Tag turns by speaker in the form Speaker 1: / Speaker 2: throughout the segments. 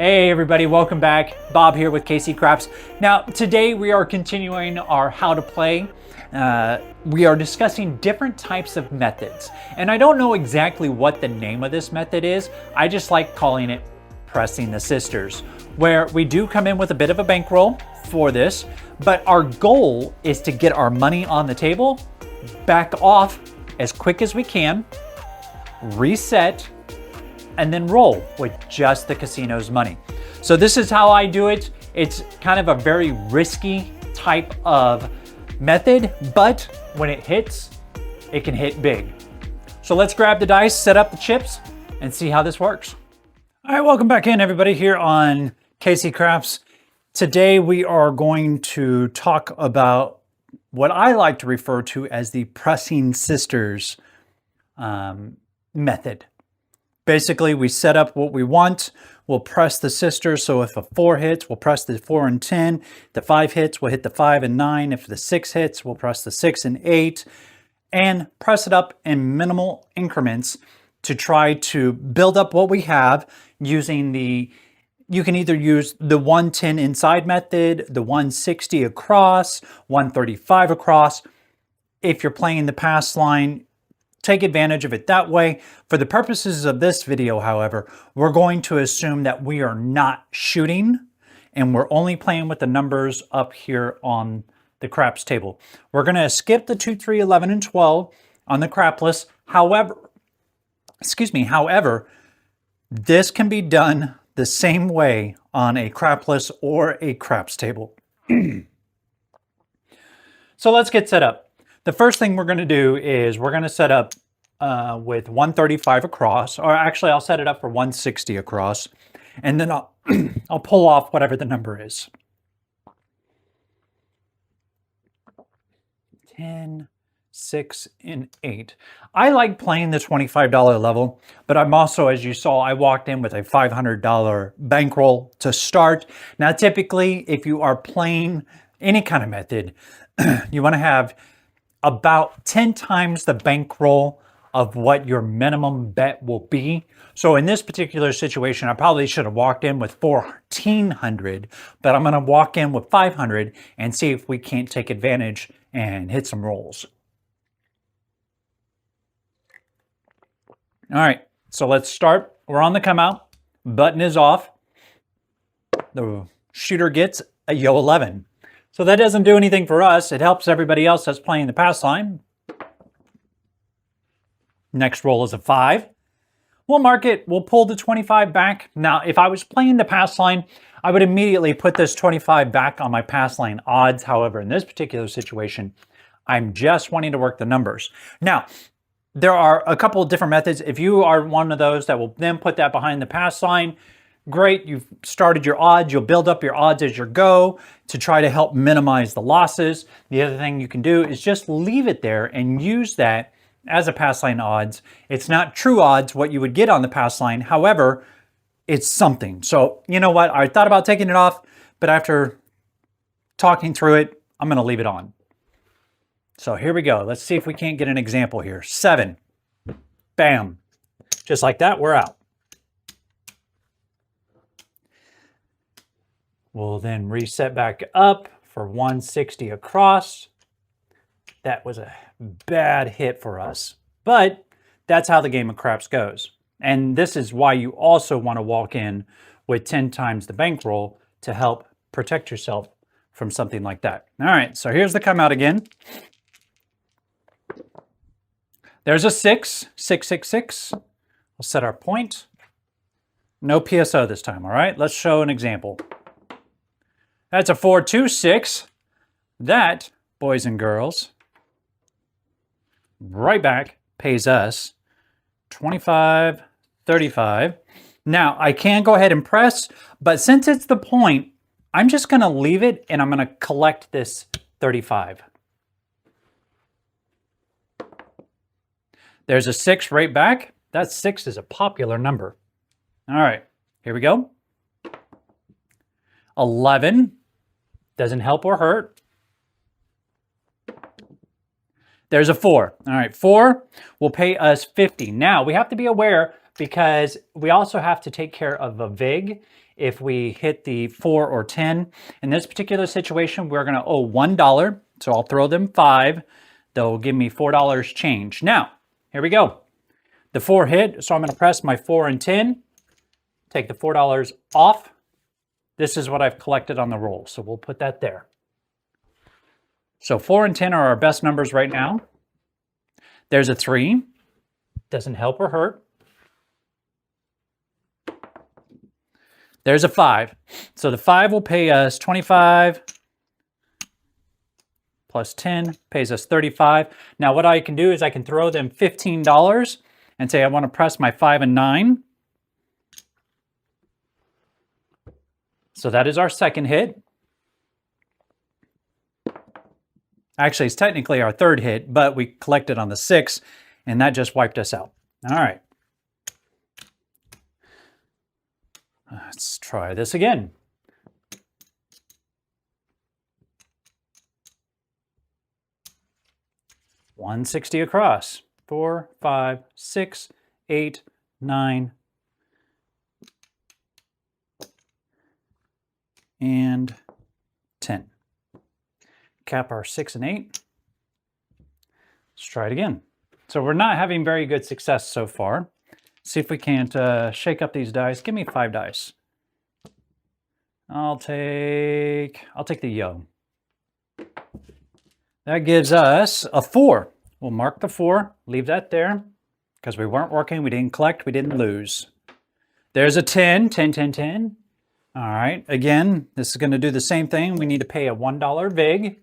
Speaker 1: Hey everybody, welcome back. Bob here with KC Craps. Now today we are continuing our how to play. We are discussing different types of methods. And I don't know exactly what the name of this method is. I just like calling it pressing the sisters, where we do come in with a bit of a bankroll for this, but our goal is to get our money on the table, back off as quick as we can, reset, and then roll with just the casino's money. So this is how I do it. It's kind of a very risky type of method, but when it hits, it can hit big. So let's grab the dice, set up the chips, and see how this works. All right, welcome back in everybody here on KC Craps. Today we are going to talk about what I like to refer to as the pressing sisters method. Basically, we set up what we want. We'll press the sisters. So if a 4 hits, we'll press the 4 and 10. The 5 hits, we'll hit the 5 and 9. If the 6 hits, we'll press the 6 and 8. And press it up in minimal increments to try to build up what we have using you can either use the 110 inside method, the 160 across, 135 across. If you're playing the pass line, take advantage of it that way. For the purposes of this video, however, we're going to assume that we are not shooting and we're only playing with the numbers up here on the craps table. We're going to skip the 2, 3, 11, and 12 on the crapless. However, this can be done the same way on a crapless or a craps table. So let's get set up. The first thing we're going to do is we're going to set up with 135 across, or actually I'll set it up for 160 across, and then I'll pull off whatever the number is. 10, 6, and 8. I like playing the $25 level, but I'm also, as you saw, I walked in with a $500 bankroll to start. Now, typically, if you are playing any kind of method, you want to have about 10 times the bankroll of what your minimum bet will be. So in this particular situation, I probably should have walked in with 1,400, but I'm going to walk in with 500 and see if we can't take advantage and hit some rolls. All right, so let's start. We're on the come out. Button is off. The shooter gets a yo 11. So that doesn't do anything for us. It helps everybody else that's playing the pass line. Next roll is a 5. We'll mark it. We'll pull the 25 back. Now, if I was playing the pass line, I would immediately put this 25 back on my pass line odds. However, in this particular situation, I'm just wanting to work the numbers. Now, there are a couple of different methods. If you are one of those that will then put that behind the pass line, great, you've started your odds. You'll build up your odds as you go to try to help minimize the losses. The other thing you can do is just leave it there and use that as a pass line odds. It's not true odds, what you would get on the pass line. However, it's something. So you know what? I thought about taking it off, but after talking through it, I'm going to leave it on. So here we go. Let's see if we can't get an example here. 7. Bam. Just like that, we're out. We'll then reset back up for 160 across. That was a bad hit for us, but that's how the game of craps goes. And this is why you also want to walk in with 10 times the bankroll to help protect yourself from something like that. All right, so here's the come out again. There's a 6, 6, 6, 6. We'll set our point. No PSO this time, all right? Let's show an example. That's a 4, 2, 6. That, boys and girls, right back pays us 25, 35. Now, I can go ahead and press, but since it's the point, I'm just going to leave it and I'm going to collect this 35. There's a 6 right back. That 6 is a popular number. All right, here we go. 11 doesn't help or hurt. There's a 4. All right, 4 will pay us 50. Now, we have to be aware because we also have to take care of a VIG. if we hit the 4 or 10. In this particular situation, we're going to owe $1. So I'll throw them 5. They'll give me $4 change. Now, here we go. The 4 hit, so I'm going to press my 4 and 10. Take the $4 off. This is what I've collected on the roll, so we'll put that there. So 4 and 10 are our best numbers right now. There's a 3. Doesn't help or hurt. There's a 5. So the 5 will pay us 25 plus 10 pays us 35. Now what I can do is I can throw them $15 and say I want to press my 5 and 9. So that is our second hit. Actually, it's technically our third hit, but we collected on the 6, and that just wiped us out. All right. Let's try this again. $160 across. 4, 5, 6, 8, 9, and 10. Cap our 6 and 8. Let's try it again. So we're not having very good success so far. See if we can't shake up these dice. Give me 5 dice. I'll take the yo. That gives us a 4. We'll mark the 4, leave that there, because we weren't working, we didn't collect, we didn't lose. There's a 10, 10, 10, 10. All right, again, this is going to do the same thing. We need to pay a $1 VIG.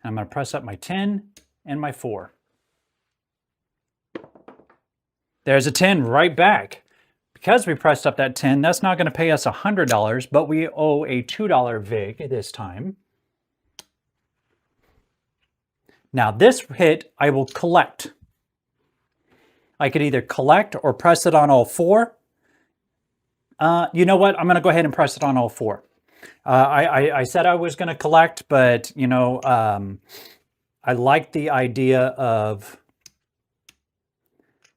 Speaker 1: I'm going to press up my 10 and my 4. There's a 10 right back. Because we pressed up that 10, that's not going to pay us $100, but we owe a $2 VIG this time. Now this hit, I will collect. I could either collect or press it on all 4. You know what? I'm going to go ahead and press it on all 4. I said I was going to collect, but, you know, I like the idea of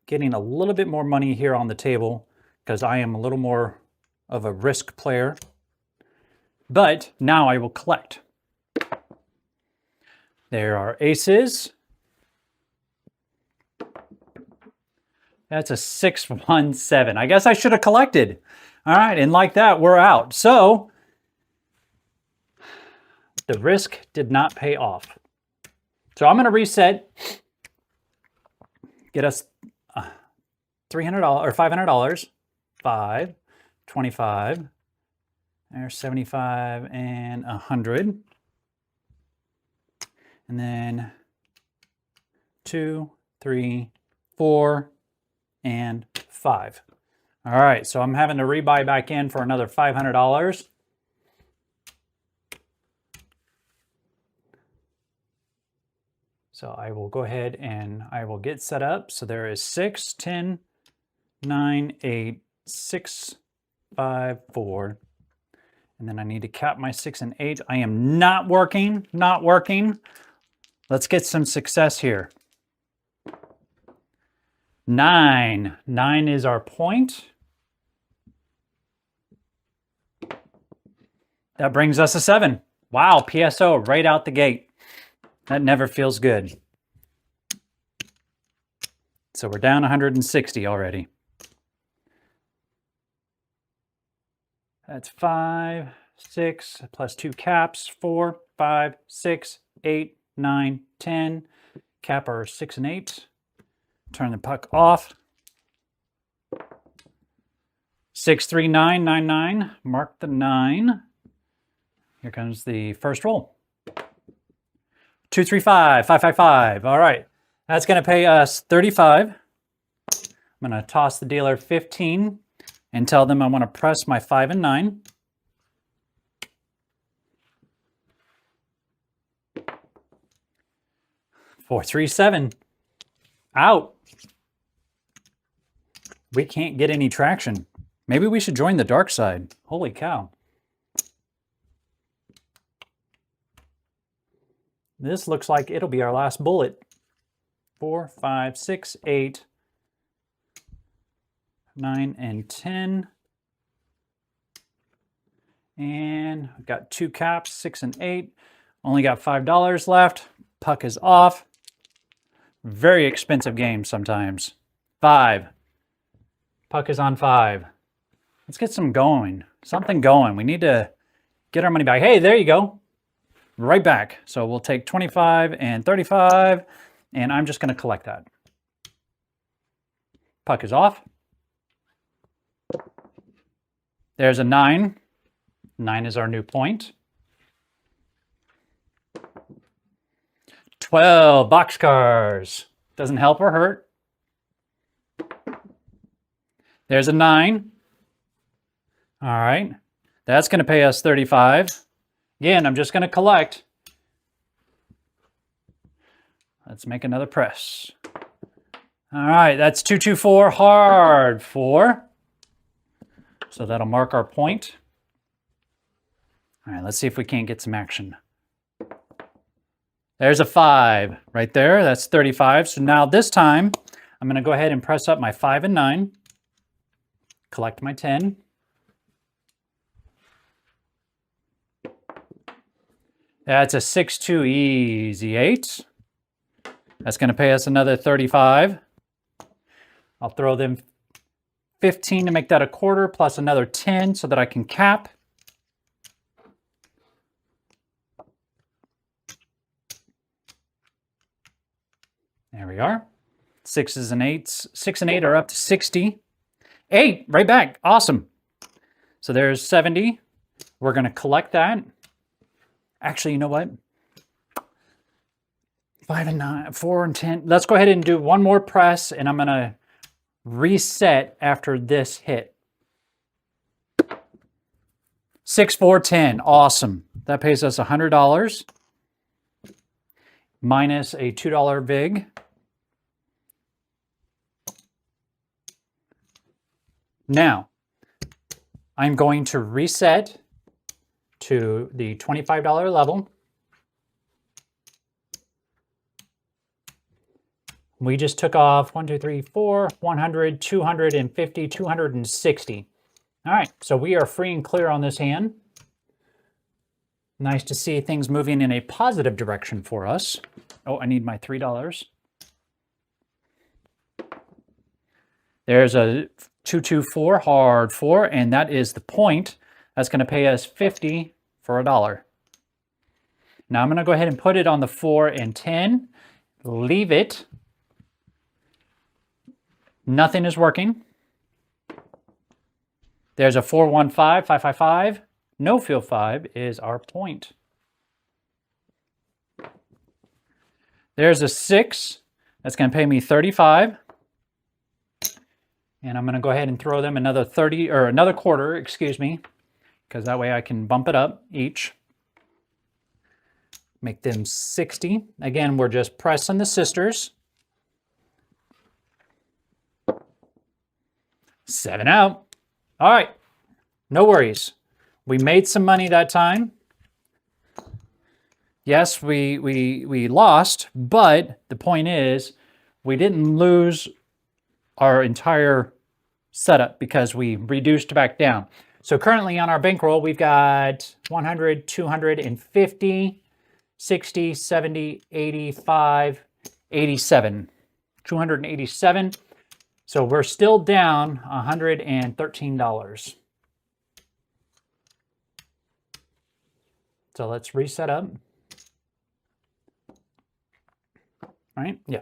Speaker 1: getting a little bit more money here on the table because I am a little more of a risk player. But now I will collect. There are aces. That's a 617. I guess I should have collected. All right, and like that, we're out. So the risk did not pay off. So I'm going to reset, get us $300 or $500. 5, 25, there's 75 and 100. And then 2, 3, 4, and 5. All right, so I'm having to rebuy back in for another $500. So I will go ahead and I will get set up. So there is 6, 10, 9, 8, 6, 5, 4. And then I need to cap my 6 and 8. I am not working. Let's get some success here. 9. 9 is our point. That brings us a 7. Wow, PSO right out the gate. That never feels good. So we're down 160 already. That's 5, 6, plus 2 caps, 4, 5, 6, 8, 9, 10. Cap our 6 and 8. Turn the puck off. 6, 3, 9, 9, 9. Mark the 9. Here comes the first roll. 2, 3, 5, 5, 5, 5. All right. That's going to pay us 35. I'm going to toss the dealer 15 and tell them I want to press my 5 and 9. Four, 3, 7. Out. We can't get any traction. Maybe we should join the dark side. Holy cow. This looks like it'll be our last bullet. 4, 5, 6, 8. 9 and 10. And I've got 2 caps, 6 and 8. Only got $5 left. Puck is off. Very expensive game sometimes. 5. Puck is on 5. Let's get something going. We need to get our money back. Hey, there you go. Right back. So we'll take 25 and 35, and I'm just going to collect that. Puck is off. There's a 9. 9 is our new point. 12 boxcars. Doesn't help or hurt. There's a 9. All right. That's going to pay us 35. Again, I'm just going to collect. Let's make another press. All right, that's 224 hard 4. So that'll mark our point. All right, let's see if we can't get some action. There's a 5 right there. That's 35. So now this time, I'm going to go ahead and press up my 5 and 9. Collect my 10. That's a 6-2 easy 8. That's going to pay us another 35. I'll throw them 15 to make that a quarter, plus another 10 so that I can cap. There we are. 6s and 8s. 6 and 8 are up to 60. 8, right back. Awesome. So there's 70. We're going to collect that. Actually, you know what? 5 and 9, 4 and 10. Let's go ahead and do one more press, and I'm going to reset after this hit. 6, 4, 10. Awesome. That pays us $100 minus a $2 vig. Now, I'm going to reset to the $25 level. We just took off 1, 2, 3, 4, 100, 250, 260. All right, so we are free and clear on this hand. Nice to see things moving in a positive direction for us. Oh, I need my $3. There's a 224 hard 4, and that is the point. That's going to pay us 50 for $1. Now I'm going to go ahead and put it on the 4 and 10. Leave it. Nothing is working. There's a 415, 555. No field 5 is our point. There's a 6. That's going to pay me 35. And I'm going to go ahead and throw them another 30 or another quarter, excuse me, because that way I can bump it up each. Make them 60. Again, we're just pressing the sisters. 7 out. All right. No worries. We made some money that time. Yes, we lost, but the point is we didn't lose our entire setup because we reduced back down. So currently on our bankroll, we've got 100, 250, 60, 70, 85, 87, 287. So we're still down $113. So let's reset up. All right, yeah.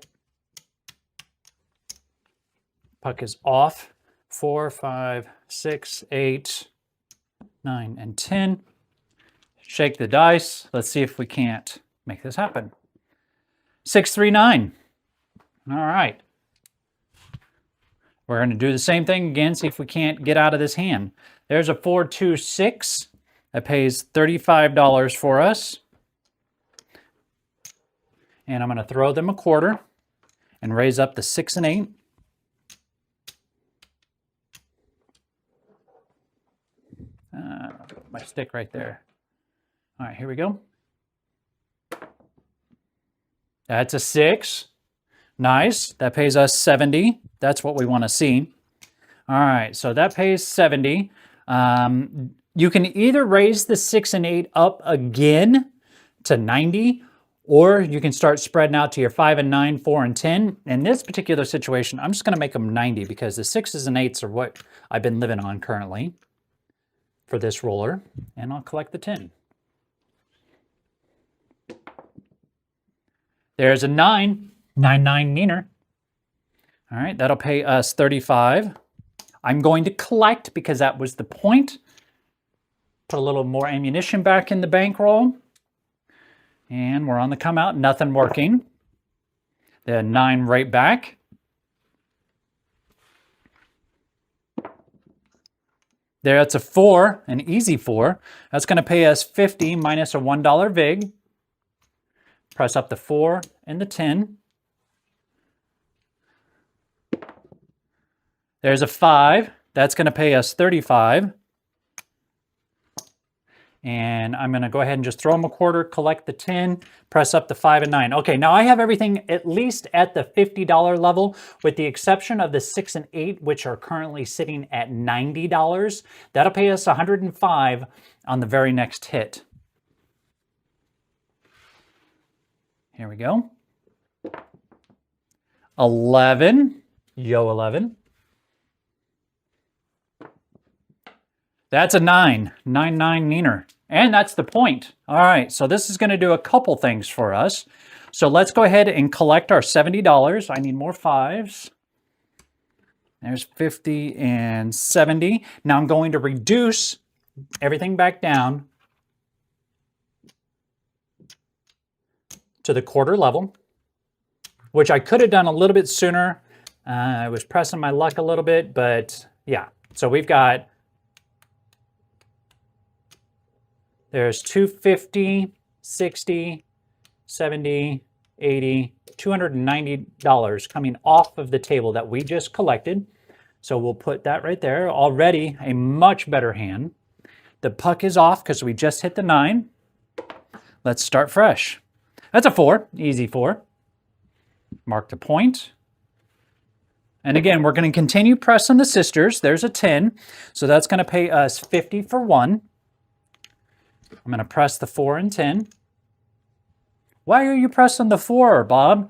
Speaker 1: Puck is off. 4, 5, 6, 8, 9, and 10. Shake the dice. Let's see if we can't make this happen. 6, 3, 9. All right. We're going to do the same thing again, see if we can't get out of this hand. There's a 4, 2, 6. That pays $35 for us. And I'm going to throw them a quarter and raise up the 6 and 8. My stick right there. All right, here we go. That's a 6. Nice. That pays us 70. That's what we want to see. All right, so that pays 70. You can either raise the 6 and 8 up again to 90, or you can start spreading out to your 5 and 9, 4 and 10. In this particular situation, I'm just going to make them 90 because the 6s and 8s are what I've been living on currently for this roller, and I'll collect the 10. There's a 9, 9 neener. All right, that'll pay us 35. I'm going to collect because that was the point. Put a little more ammunition back in the bankroll. And we're on the come out, nothing working. The 9 right back. There, that's a 4, an easy 4. That's going to pay us 50 minus a $1 VIG. Press up the 4 and the 10. There's a 5. That's going to pay us 35. And I'm going to go ahead and just throw them a quarter, collect the 10, press up the 5 and 9. Okay, now I have everything at least at the $50 level, with the exception of the 6 and 8, which are currently sitting at $90. That'll pay us 105 on the very next hit. Here we go. 11. Yo, 11. That's a 9. 9 neener. And that's the point. All right, so this is going to do a couple things for us. So let's go ahead and collect our $70. I need more 5s. There's 50 and 70. Now I'm going to reduce everything back down to the quarter level, which I could have done a little bit sooner. I was pressing my luck a little bit, but yeah. So we've got, there's 250, 60, 70, 80, $290 coming off of the table that we just collected. So we'll put that right there. Already a much better hand. The puck is off because we just hit the 9. Let's start fresh. That's a 4, easy 4. Mark the point. And again, we're going to continue pressing the sisters. There's a 10. So that's going to pay us 50 for 1. I'm going to press the 4 and 10. Why are you pressing the 4, Bob?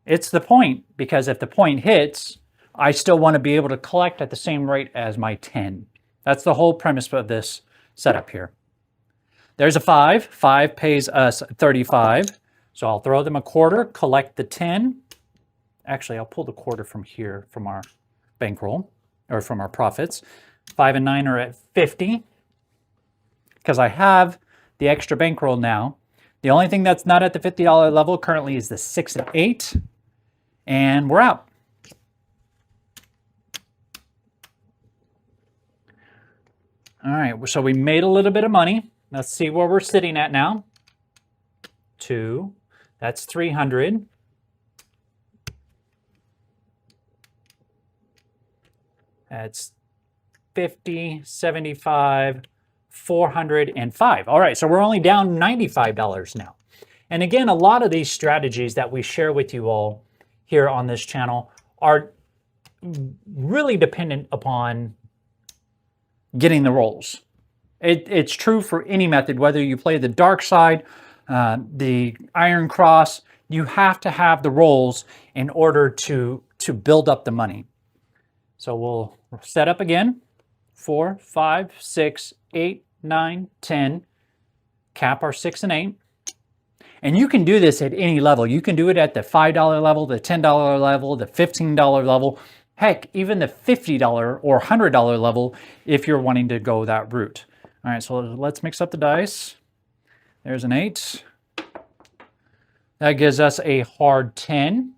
Speaker 1: It's the point, because if the point hits, I still want to be able to collect at the same rate as my 10. That's the whole premise of this setup here. There's a 5. 5 pays us 35. So I'll throw them a quarter, collect the 10. Actually, I'll pull the quarter from here, from our bankroll, or from our profits. 5 and 9 are at 50. Because I have the extra bankroll now. The only thing that's not at the $50 level currently is the 6 and 8. And we're out. All right, so we made a little bit of money. Let's see where we're sitting at now. 2, that's 300. That's 50, 75, 405. All right, so we're only down $95 now. And again, a lot of these strategies that we share with you all here on this channel are really dependent upon getting the rolls. It's true for any method, whether you play the dark side, the iron cross, you have to have the rolls in order to build up the money. So we'll set up again. 4, 5, 6, 8, 9, 10. Cap our 6 and 8. And you can do this at any level. You can do it at the $5 level, the $10 level, the $15 level, heck, even the $50 or $100 level if you're wanting to go that route. All right, so let's mix up the dice. There's an 8. That gives us a hard 10.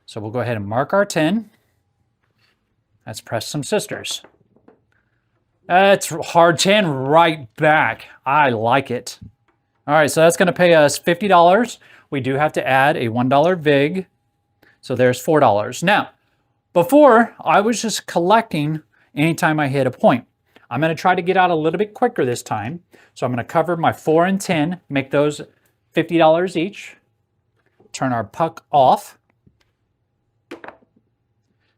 Speaker 1: So we'll go ahead and mark our 10. Let's press some sisters. That's hard 10 right back. I like it. All right, so that's going to pay us $50. We do have to add a $1 VIG. So there's $4. Now, before, I was just collecting anytime I hit a point. I'm going to try to get out a little bit quicker this time. So I'm going to cover my 4 and 10, make those $50 each. Turn our puck off.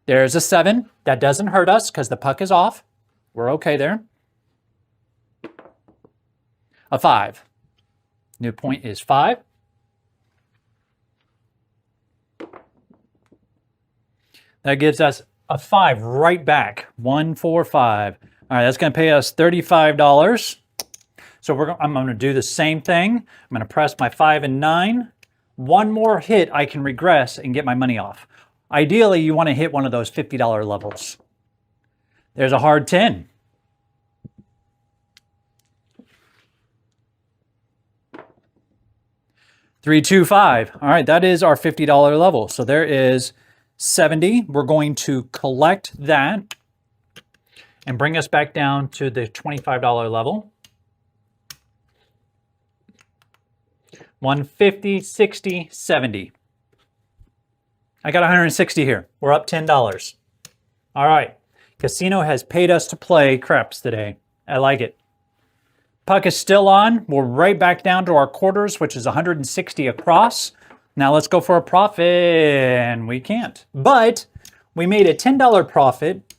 Speaker 1: There's a 7. That doesn't hurt us because the puck is off. We're okay there. A 5. New point is 5. That gives us a 5 right back. 1, 4, 5. All right, that's going to pay us $35. So I'm going to do the same thing. I'm going to press my 5 and 9. One more hit, I can regress and get my money off. Ideally, you want to hit one of those $50 levels. There's a hard 10. Three, 2, 5. All right, that is our $50 level. So there is 70. We're going to collect that and bring us back down to the $25 level. 150, 60, 70. I got 160 here. We're up $10. All right. Casino has paid us to play craps today. I like it. Puck is still on. We're right back down to our quarters, which is 160 across. Now let's go for a profit, and we can't. But we made a $10 profit.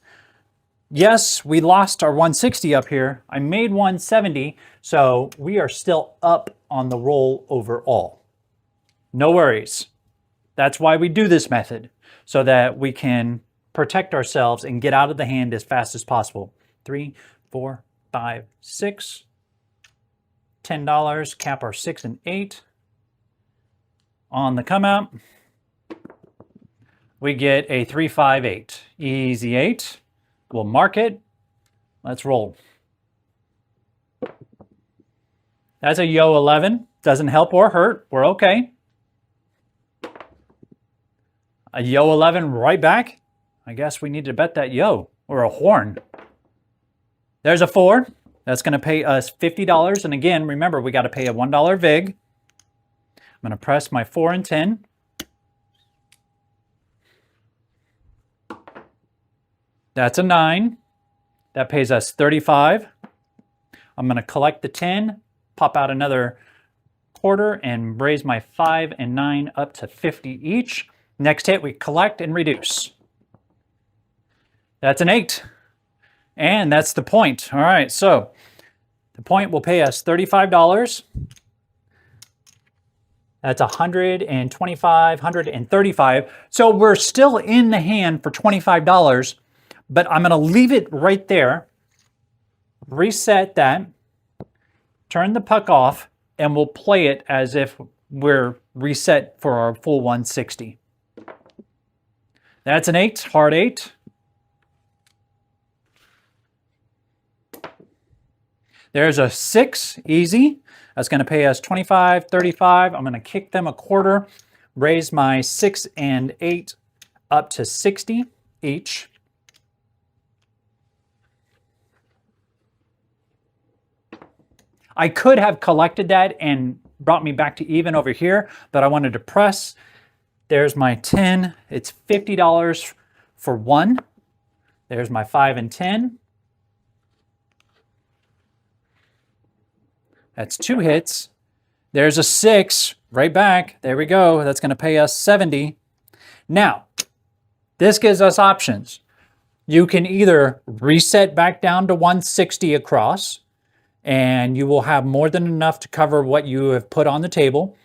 Speaker 1: Yes, we lost our 160 up here. I made 170, so we are still up on the roll overall. No worries. That's why we do this method, so that we can protect ourselves and get out of the hand as fast as possible. 3, 4, 5, 6. $10, cap our 6 and 8. On the come out, we get a 3, 5, 8. Easy 8. We'll mark it. Let's roll. That's a yo 11. Doesn't help or hurt. We're okay. A yo 11 right back. I guess we need to bet that yo or a horn. There's a 4. That's going to pay us $50. And again, remember, we got to pay a $1 vig. I'm going to press my 4 and 10. That's a 9. That pays us 35. I'm going to collect the 10, pop out another quarter, and raise my 5 and 9 up to 50 each. Next hit, we collect and reduce. That's an 8. And that's the point. All right, so the point will pay us $35. That's 125, 135. So we're still in the hand for $25, but I'm going to leave it right there, reset that, turn the puck off, and we'll play it as if we're reset for our full 160. That's an 8, hard 8. There's a 6, easy. That's going to pay us 25, 35. I'm going to kick them a quarter, raise my 6 and 8 up to 60 each. I could have collected that and brought me back to even over here, but I wanted to press. There's my 10. It's $50 for 1. There's my 5 and 10. That's 2 hits. There's a 6 right back. There we go. That's going to pay us 70. Now, this gives us options. You can either reset back down to 160 across, and you will have more than enough to cover what you have put on the table,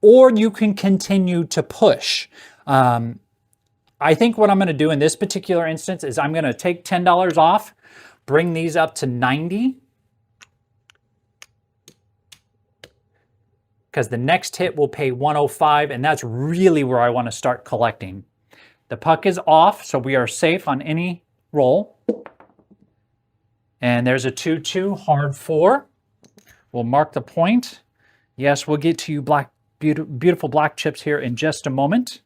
Speaker 1: or you can continue to push. I think what I'm going to do in this particular instance is I'm going to take $10 off, bring these up to 90, because the next hit will pay 105, and that's really where I want to start collecting. The puck is off, so we are safe on any roll. And there's a 2-2, hard 4. We'll mark the point. Yes, we'll get to you beautiful black chips here in just a moment.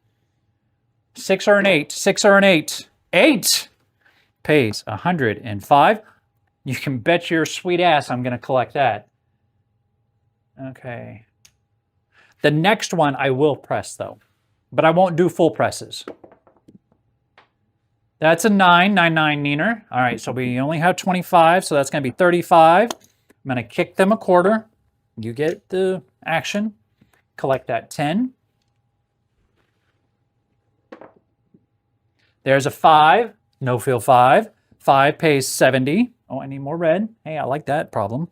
Speaker 1: 6 or an 8, 6 or an 8. 8 pays 105. You can bet your sweet ass I'm going to collect that. Okay. The next one I will press, though, but I won't do full presses. That's a 9, 9, Neener. All right, so we only have 25, so that's going to be 35. I'm going to kick them a quarter. You get the action. Collect that 10. There's a 5, no fill 5. 5 pays 70. Oh, I need more red. Hey, I like that problem.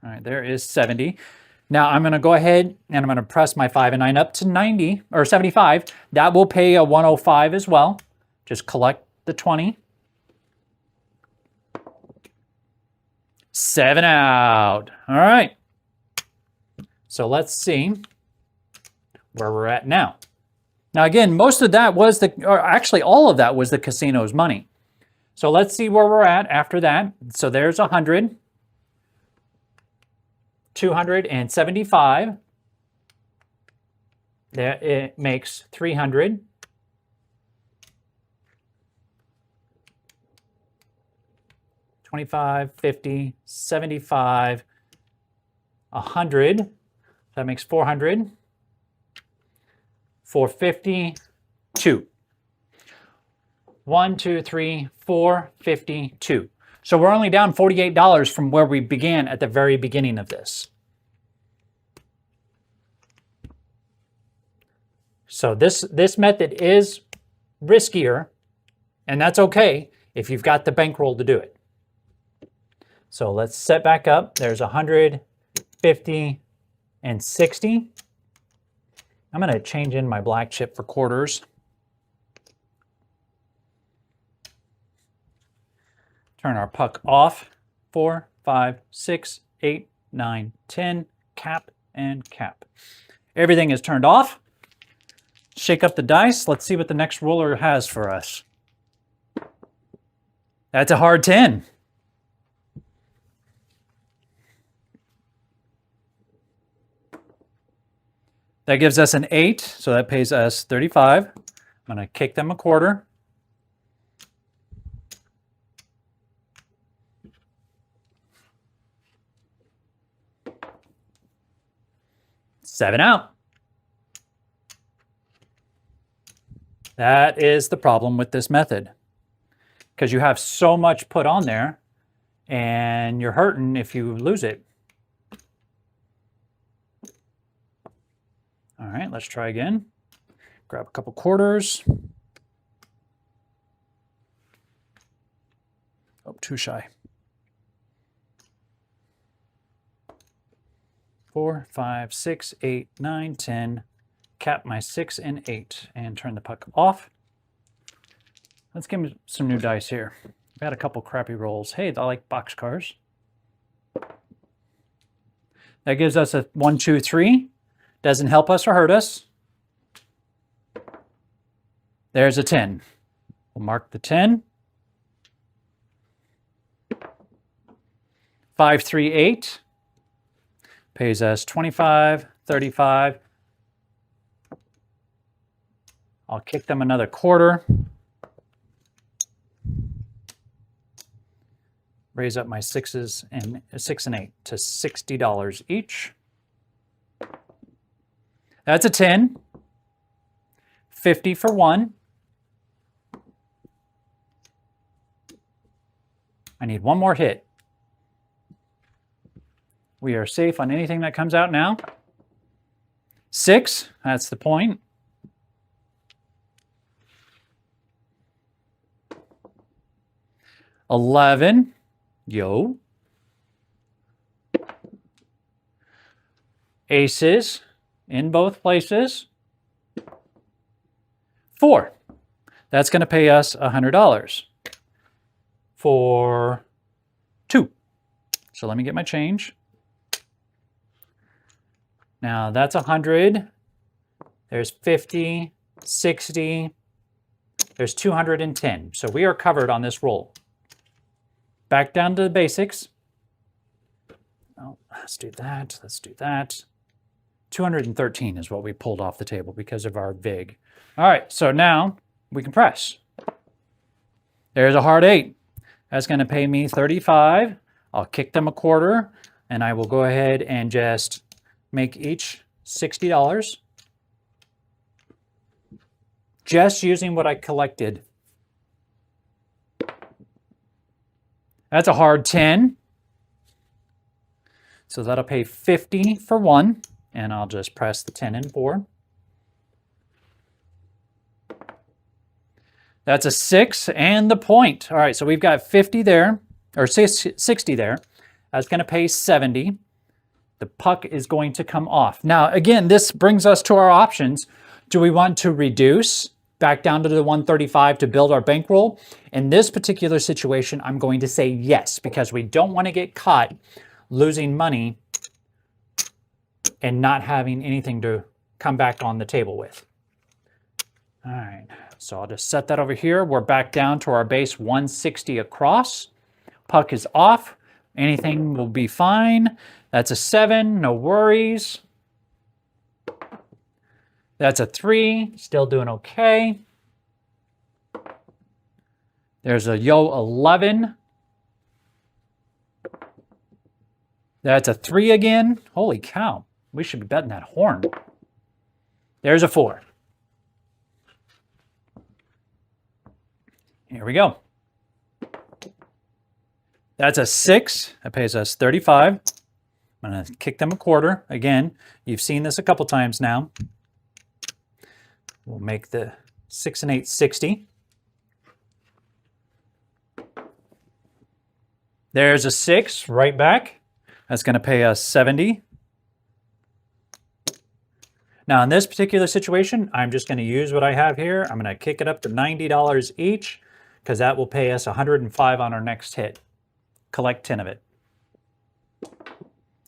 Speaker 1: All right, there is 70. Now I'm going to go ahead and I'm going to press my 5 and 9 up to 90 or 75. That will pay a 105 as well. Just collect the 20. 7 out. All right. So let's see where we're at now. Now again, most of that was or actually all of that was the casino's money. So let's see where we're at after that. So there's 100, 275. There it makes 300. 25, 50, 75, 100. That makes 400. 450, 2. 1, 2, 3, 4, 52. So we're only down $48 from where we began at the very beginning of this. So this method is riskier, and that's okay if you've got the bankroll to do it. So let's set back up. There's 100, 50, and 60. I'm going to change in my black chip for quarters. Turn our puck off. 4, 5, 6, 8, 9, 10. Cap and cap. Everything is turned off. Shake up the dice. Let's see what the next roller has for us. That's a hard 10. That gives us an 8, so that pays us 35. I'm going to kick them a quarter. $7 out. That is the problem with this method, because you have so much put on there and you're hurting if you lose it. All right, let's try again. Grab a couple quarters. Oh, too shy. 4, 5, 6, 8, 9, 10. Cap my 6 and 8 and turn the puck off. Let's give me some new dice here. I've had a couple crappy rolls. Hey, I like boxcars. That gives us a 1, 2, 3. Doesn't help us or hurt us. There's a 10. We'll mark the 10. 5, 3, 8. Pays us 25, 35. I'll kick them another quarter. Raise up my 6s and 6 and 8 to $60 each. That's a 10. 50 for 1. I need one more hit. We are safe on anything that comes out now. 6, that's the point. $11, yo. Aces in both places. 4, that's going to pay us $100 for 2. So let me get my change. Now that's 100. There's 50, 60. There's 210. So we are covered on this roll. Back down to the basics. Oh, let's do that. Let's do that. 213 is what we pulled off the table because of our VIG. All right, so now we can press. There's a hard 8. That's going to pay me 35. I'll kick them a quarter, and I will go ahead and just make each $60. Just using what I collected. That's a hard 10. So that'll pay 50 for 1, and I'll just press the 10 and 4. That's a 6 and the point. All right, so we've got 50 there, or 60 there. That's going to pay 70. The puck is going to come off. Now, again, this brings us to our options. Do we want to reduce back down to the 135 to build our bankroll? In this particular situation, I'm going to say yes, because we don't want to get caught losing money and not having anything to come back on the table with. All right, so I'll just set that over here. We're back down to our base 160 across. Puck is off. Anything will be fine. That's a 7, no worries. That's a 3, still doing okay. There's a yo 11. That's a 3 again. Holy cow, we should be betting that horn. There's a 4. Here we go. That's a 6. That pays us 35. I'm going to kick them a quarter. Again, you've seen this a couple times now. We'll make the 6 and 8 60. There's a 6 right back. That's going to pay us 70. Now, in this particular situation, I'm just going to use what I have here. I'm going to kick it up to $90 each, because that will pay us 105 on our next hit. Collect 10 of it.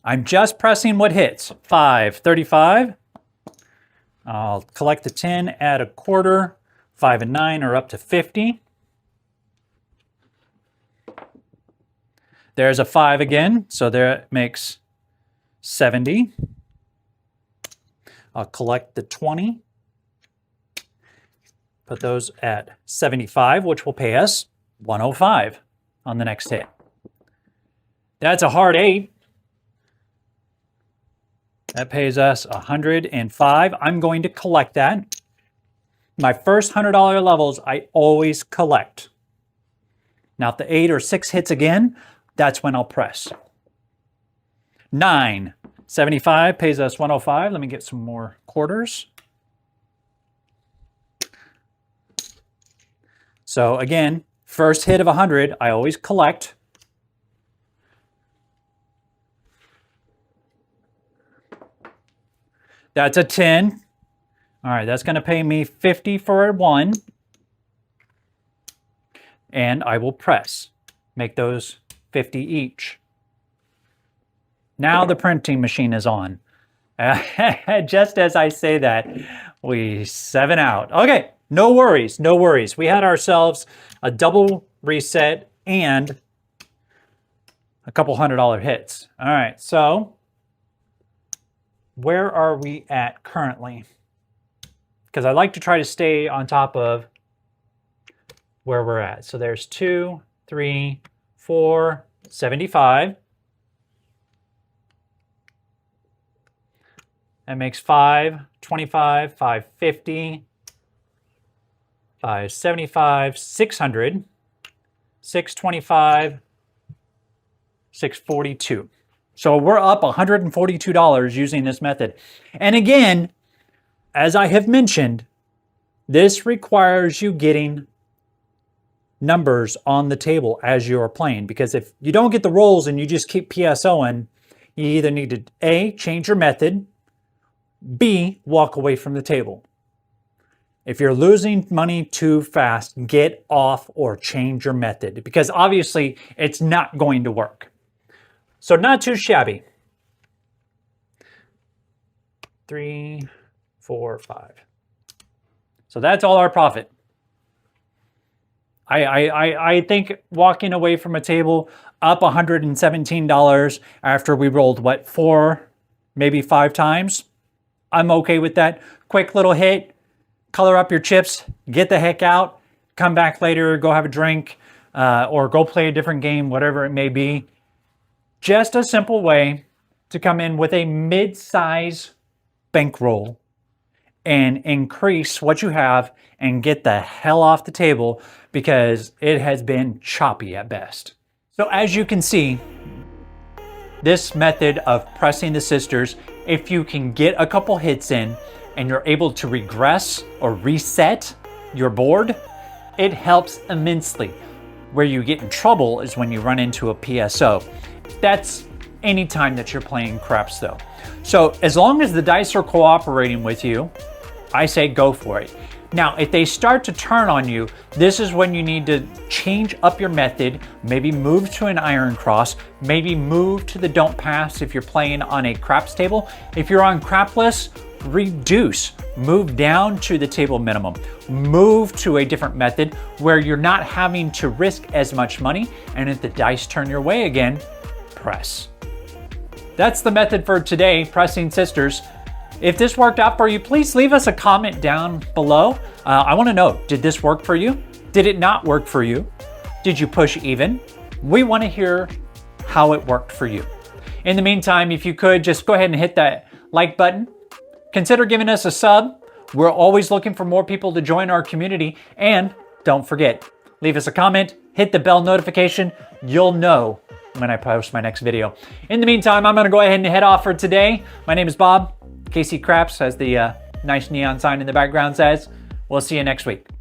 Speaker 1: I'm just pressing what hits. 5, 35. I'll collect the 10, add a quarter. 5 and 9 are up to 50. There's a 5 again, so there it makes 70. I'll collect the 20. Put those at 75, which will pay us 105 on the next hit. That's a hard 8. That pays us 105. I'm going to collect that. My first $100 levels, I always collect. Now, if the 8 or 6 hits again, that's when I'll press. 9. 75 pays us 105. Let me get some more quarters. So again, first hit of 100, I always collect. That's a 10. All right, that's going to pay me 50 for a 1. And I will press. Make those 50 each. Now the printing machine is on. Just as I say that, we 7 out. Okay, no worries, no worries. We had ourselves a double reset and a couple $100 hits. All right, so where are we at currently? Because I like to try to stay on top of where we're at. So there's 2, 3, 4, 75. That makes 5, 25, 550, 575, 600, 625, 642. So we're up $142 using this method. And again, as I have mentioned, this requires you getting numbers on the table as you're playing. Because if you don't get the rolls and you just keep PSOing, you either need to A, change your method, B, walk away from the table. If you're losing money too fast, get off or change your method, because obviously it's not going to work. So not too shabby. 3, 4, 5. So that's all our profit. I think walking away from a table up $117 after we rolled, what, 4, maybe 5 times? I'm okay with that. Quick little hit, color up your chips, get the heck out, come back later, go have a drink, or go play a different game, whatever it may be. Just a simple way to come in with a mid-size bankroll and increase what you have and get the hell off the table, because it has been choppy at best. So as you can see, this method of pressing the sisters, if you can get a couple hits in and you're able to regress or reset your board, It helps immensely. Where you get in trouble is when you run into a PSO. That's any time that you're playing craps though. So as long as the dice are cooperating with you, I say go for it. Now, if they start to turn on you, this is when you need to change up your method, maybe move to an iron cross, maybe move to the don't pass if you're playing on a craps table. If you're on crapless, reduce, move down to the table minimum, move to a different method where you're not having to risk as much money, and if the dice turn your way again, press. That's the method for today, pressing sisters. If this worked out for you, please leave us a comment down below. I want to know, did this work for you? Did it not work for you? Did you push even? We want to hear how it worked for you. In the meantime, if you could, just go ahead and hit that like button. Consider giving us a sub. We're always looking for more people to join our community. And don't forget, leave us a comment, hit the bell notification. You'll know when I post my next video. In the meantime, I'm going to go ahead and head off for today. My name is Bob. KC Craps, as the nice neon sign in the background says. We'll see you next week.